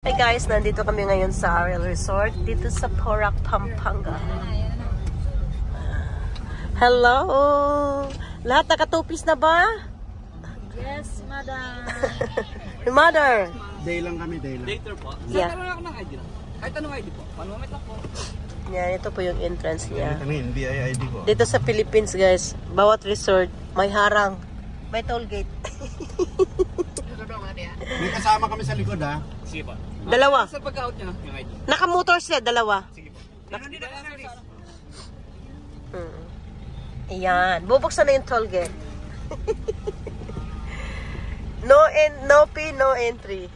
Hey guys, nandito kami ngayon sa Ariel Resort dito sa Porac, Pampanga. Hello! Lahat nakatupis na ba? Yes, madam. Mother! Day lang kami, day lang. Later po. Yeah. Saan ako ng ID lang? Kahit anong ID po. Panuwamit lang po. Yan, ito po yung entrance niya. Kami, NBI-ID ko. Dito sa Philippines guys, bawat resort may harang. May toll gate. May kasama kami sa likod ha. Sige po. Dalawa. Sa pagka-out niya, yung ID. Nakamotor sila, dalawa. Sige po. Nandito na service. Ayan, bubuksan na yung toll gate. No fee, no entry.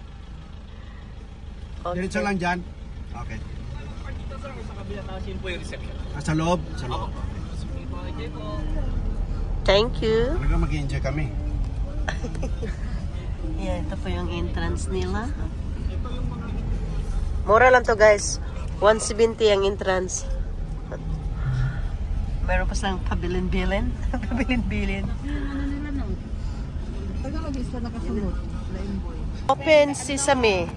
Okay. Diretso lang dyan. Okay. Dito sir, sa kabila taas yun po yung reception. Sa loob? Sa loob. Sige po, enjoy po. Thank you. Talaga mag-enjoy kami. Yan, ito po yung entrance nila. Mura lang to guys. 170 ang entrance. Meron pa silang pabilin-bilin. Pabilin-bilin. Open sesame.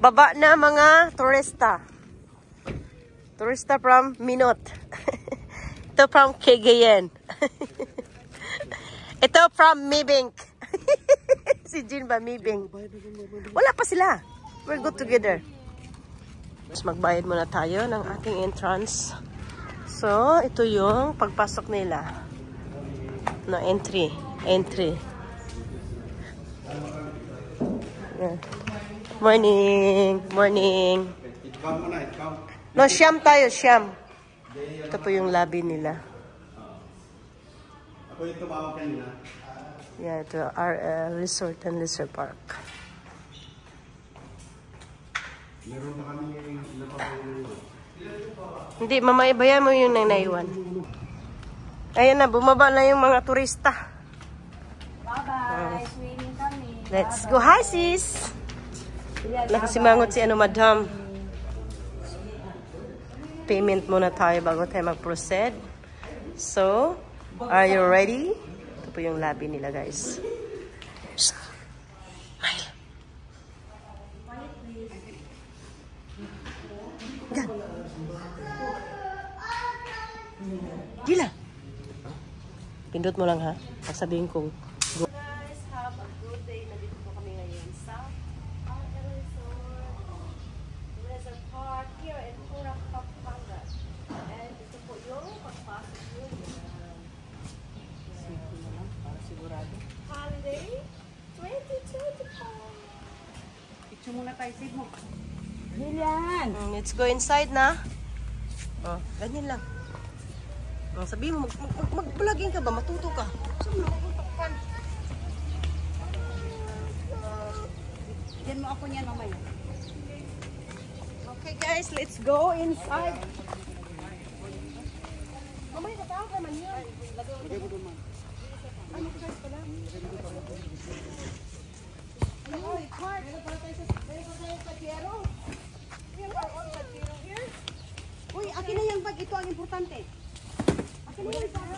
Baba na mga turista. Turista from Minot. Ito from Cagayan. Ito from Mibink. Si Jean ba Mibink? Wala pa sila. We're good together. Mas magbayad muna tayo ng ating entrance. So, ito yung pagpasok nila. No, entry. Entry. Yeah. Morning. Morning. Ikaw muna, ikaw. No, Siyam tayo, Siyam. Ito po yung lobby nila. Ako yung tumawag kanina. Yeah, ito our resort and leisure park. Meron pa kami Hindi, mamaibayan mo yung naiwan. Ayan na, bumaba na yung mga turista. Bye-bye. Swimming kami. Let's go. Hi, sis! Nakasimangot si madam. Payment muna tayo bago tayo mag-proceed. So, are you ready? Ito po yung lobby nila, guys. Shh. Smile. Yan. Gila. Pindot mo lang ha. Sabihin kong go. Guys, have a good day. Nandito po kami ngayon sa Ariel Resort Leisure Park here in Porac, Pampanga. And ito po yung pagpasok nyo. Sige na lang, para sigurado. Holiday 2024. Picture muna tayo, save mo. Lilian! Let's go inside na. Oh, ganyan lang. Sabihin mo, mag-vlogging ka ba? Matuto ka. Saan mo maputok? Diyan mo ako niyan mamaya. Okay guys, let's go inside. Mamaya natawag naman yun. Ano ko guys pala? Ano, it's hard. Meron pa tayo sa Piero. Uy, akin na yung bag. Ito ang importante. Akin na yung bag.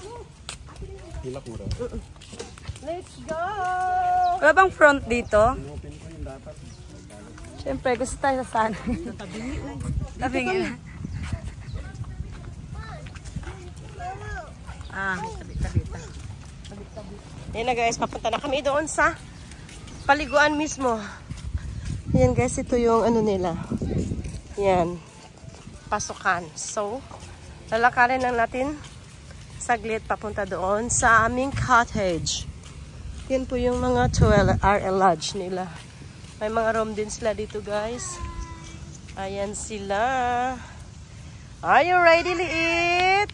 Hilak mo daw. Let's go! Wala bang front dito? Siyempre, gusto tayo sa sana. Tabingi na. Tabi-tabi. Yan na guys, papunta na kami doon sa paliguan mismo. Yan guys, ito yung ano nila. Yan. Pasukan. So, lalakarin lang natin saglit papunta doon sa aming cottage. Yan po yung mga RL Lodge nila. May mga room din sila dito guys. Ayan sila. Are you ready to eat?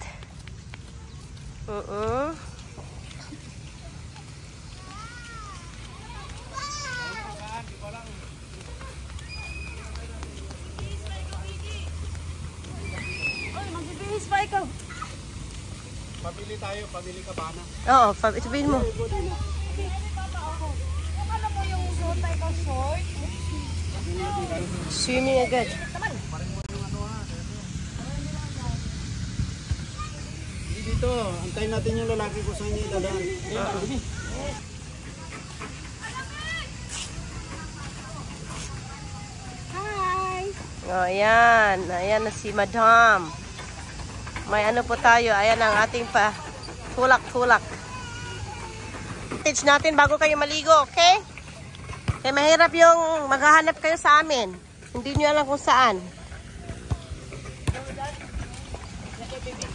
Magbibihis pa ikaw. Pabili tayo, pabili ka ba na? Oo, sabihin mo. Akala mo yung suot tayo ka short? Swimming agad. Dito, antayin natin yung lalaki ko sa inyo idadaan. Oh, ayan. Ayan na si Madam. May ano po tayo. Ayan ang ating pa tulak-tulak. Teach natin bago kayo maligo, okay? Kaya mahirap yung maghahanap kayo sa amin. Hindi nyo alam kung saan.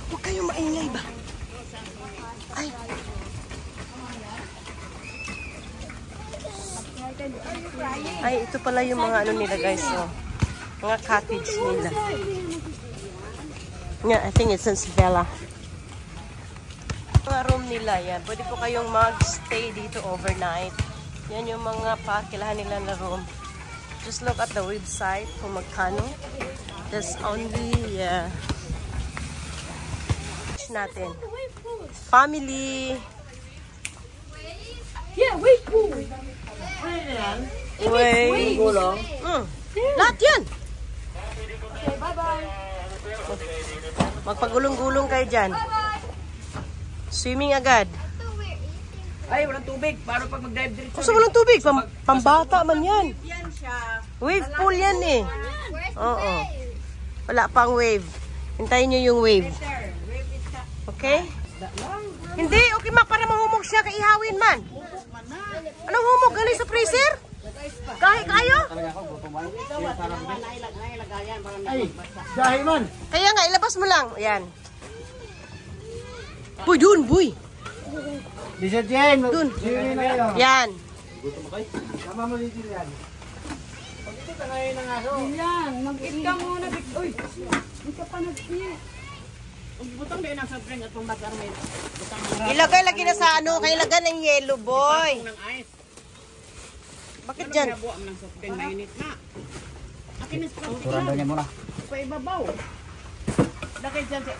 Huwag kayo maingay ba? Ay. Ay, ito pala yung mga ano nila guys. So, mga cottage nila. Yeah, I think it's in Bella. Mga room nila yan. Pwede po kayong mag-stay dito overnight. Yan yung mga pakilahan nila na room. Just look at the website kung magkano. There's only natin. Family. Yeah, wait pool. Wait. Lahat yan. Okay, bye-bye. Magpagulong-gulong kayo dyan. Swimming agad. Ay, walang tubig. Paano pag mag-dive diretso? Gusto mo ng tubig? Pambata man yan. Yan siya. Wave pool yan eh. Oo. Wala pang wave. Hintayin nyo yung wave. Okay? Hindi, okay ma, para mahumog siya, kaihawin man. Anong humog? Galing sa freezer? Kahit kayo? Ay, dahil man. Kaya nga, ilabas mo lang. Ayan. Boy, dun, boy. Di siya Jen. Dun. Siri na kayo. Yan. Sama mo dito yan. Pag ito, tangayin ng aso. Yan, mag-eat ka muna. Uy, hindi ka pa nag-eat. Butang din ang soft drink at pambagar may butang Ilagay lagi na sa ano, kailangan ng yellow, boy. ng ice. Bakit dyan? Nabuha mo ng soft drink mainit na. Akin is plastic Turan daw lang. niya muna. Sa ibabaw. Dakay dyan sa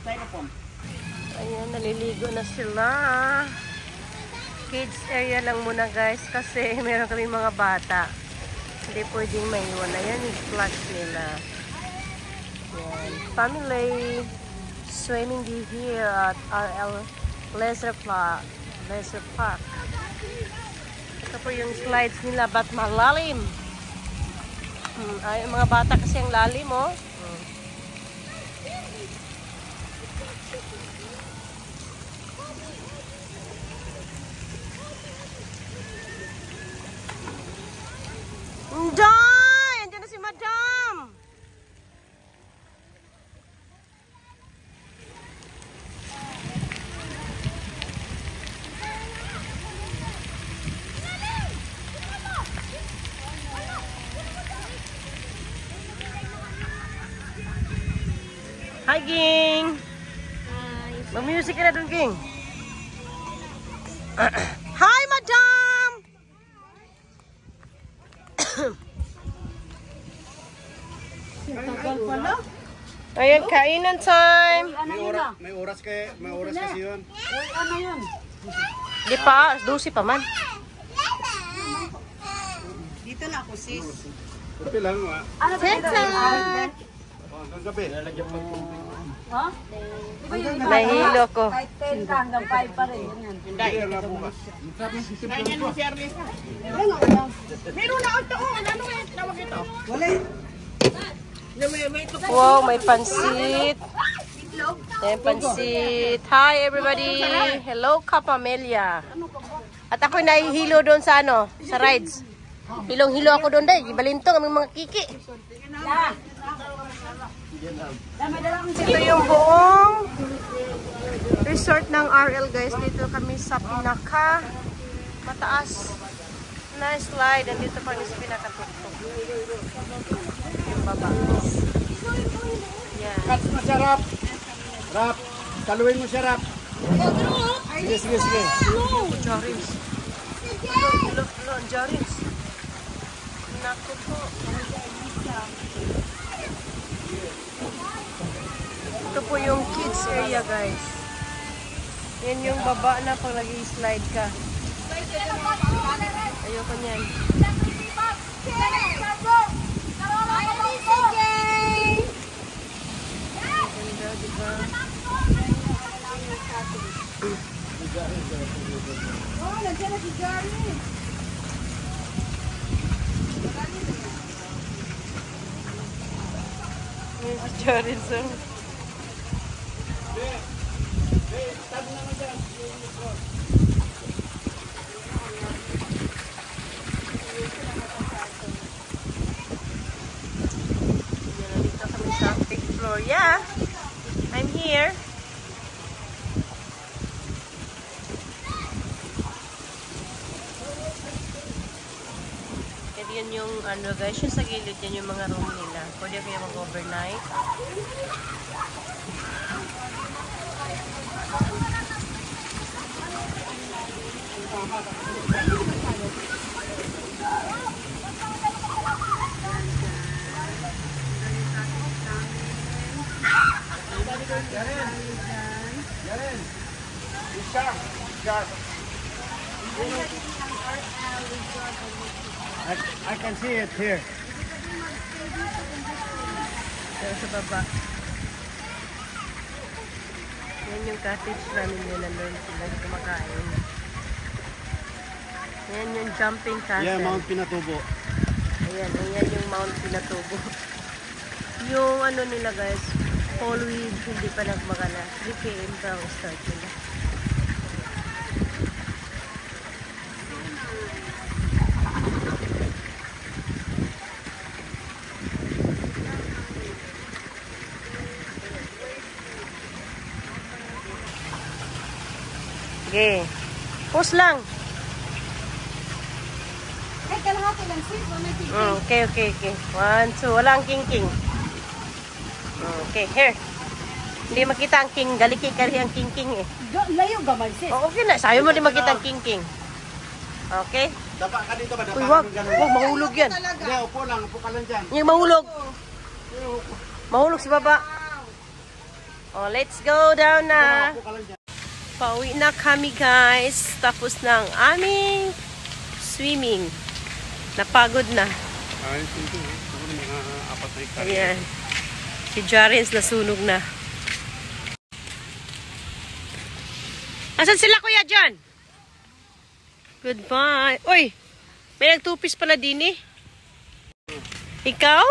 styrofoam. Ayan, naliligo na sila. Kids area lang muna guys kasi meron kami mga bata. Hindi pwedeng maiwan. Ayan yung flash nila. Ayan. Family swimming here at RL Leisure Park. Ito po yung slides nila, ba't malalim? Ay, mga bata kasi ang lalim, oh. Day! Andiyan na si Madam! Hi, Ging! Hi! Mag-music ka na dun, Ging! Hi, Madam! Tagal pala. Ayan, kainan time! May oras kasi yun. Uy, ano yun? Di pa, 12 pa man. Dito na ako, sis. Kape lang, ha? Ano ba ito? Hanggang kape. Ha? Nahilo ko. Kahit 10 ka hanggang 5 pa rin. Yan. Hindi na bukas. Ganyan mo si Ernest. Meron na ito. Ano eh? Tawag ito. Wala eh. Wow, may pansit. Ayan, pansit. Hi, everybody. Hello, Kapamelia. At ako'y nahihilo doon sa ano, sa rides. Hilong-hilo ako doon dahil. Balintong aming mga kiki. Ito yung buong resort ng RL guys. Dito kami sa pinaka mataas na slide. Nandito pa rin sa pinaka-tuktok. Yung baba. Yan. Cut mo siya, Rap. Rap. Taluin mo siya, Rap. Sige, sige, sige. Jarins. Lo, Jarins. Naku po. Ito po yung kids area guys. Yan yung baba na pag nag-slide ka. Ayoko niyan. Ganda, diba? Oh, nandiyan na si Jerry. Si Joris, oh. Dito kami sa 5th floor. Yeah, I'm here. And yun yung ano guys, yung sa gilid yan yung mga room nila. Pwede kayo mag-overnight. I can see it here. Pero sa baba. Yan yung cottage namin yun. Nandun sila kumakain. Yan yung jumping castle. Yeah, Mount Pinatubo. Ayan, ayan yung Mount Pinatubo. Yung ano nila guys, fall week, hindi pa nagmagana. 3 km pa ang start nila. Okay. Pause lang. Kahit kalahati lang, sis. Okay. 1, 2. Wala ang king-king. Okay, here. Hindi makita ang king. Galiki kari ang king-king eh. Layo gaman, sis. Oh, okay na. Sabi mo di makita ang king-king. Okay? Dapa ka dito ba? Dapa Uy, ka wag. ng ganun. Wag, mahulog yan. Hindi, upo lang. Upo ka lang dyan. Yung mahulog. Mahulog sa baba. Oh, let's go down na. Upo ka lang dyan. Pauwi na kami guys. Tapos ng aming swimming. Napagod na. Ay, ito. Siguro mga 4 na hektarya. Ayan. Si Jarens nasunog na. Asan sila Kuya John? Goodbye. Uy! May nagtupis pala din eh. Ikaw?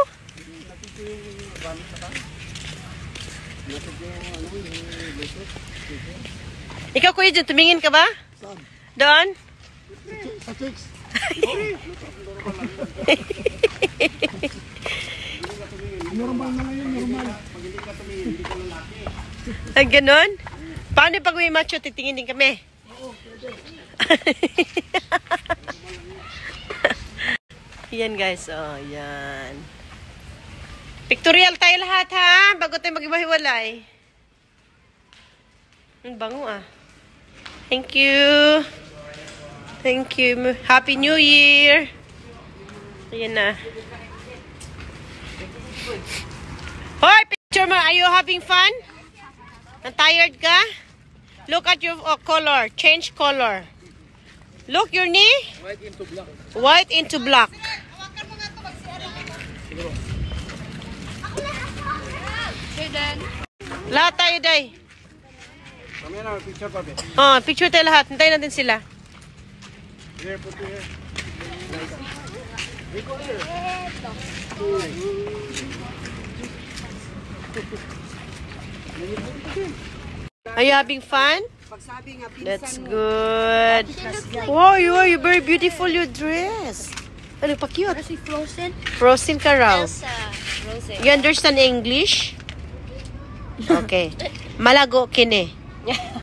Ikaw Kuya John, tumingin ka ba? Doon? Sa chicks. Normal na ngayon, normal. Pag hindi ka tumingin, hindi ka lalaki. Ay, ganun? Paano pag may macho, titingin din kami? Oo, pwede. Yan guys, oh, yan. Pictorial tayo lahat ha, bago tayo mag-iwahiwalay. Ang bango ah. Thank you. Thank you. Happy New Year. Ayan na. Hoy, picture mo. Are you having fun? Tired ka? Look at your color. Change color. Look your knee. White into black. White into black. Lahat tayo, Day. Kami na, picture pa, be. Oh, picture tayo lahat. Hintayin natin sila. Here, put here. Are you having fun? Pagsabi nga, That's good. Wow, you very beautiful your dress. Ano pa cute? Si Frozen? Frozen ka raw. Frozen. You understand English? Okay. Malago kini.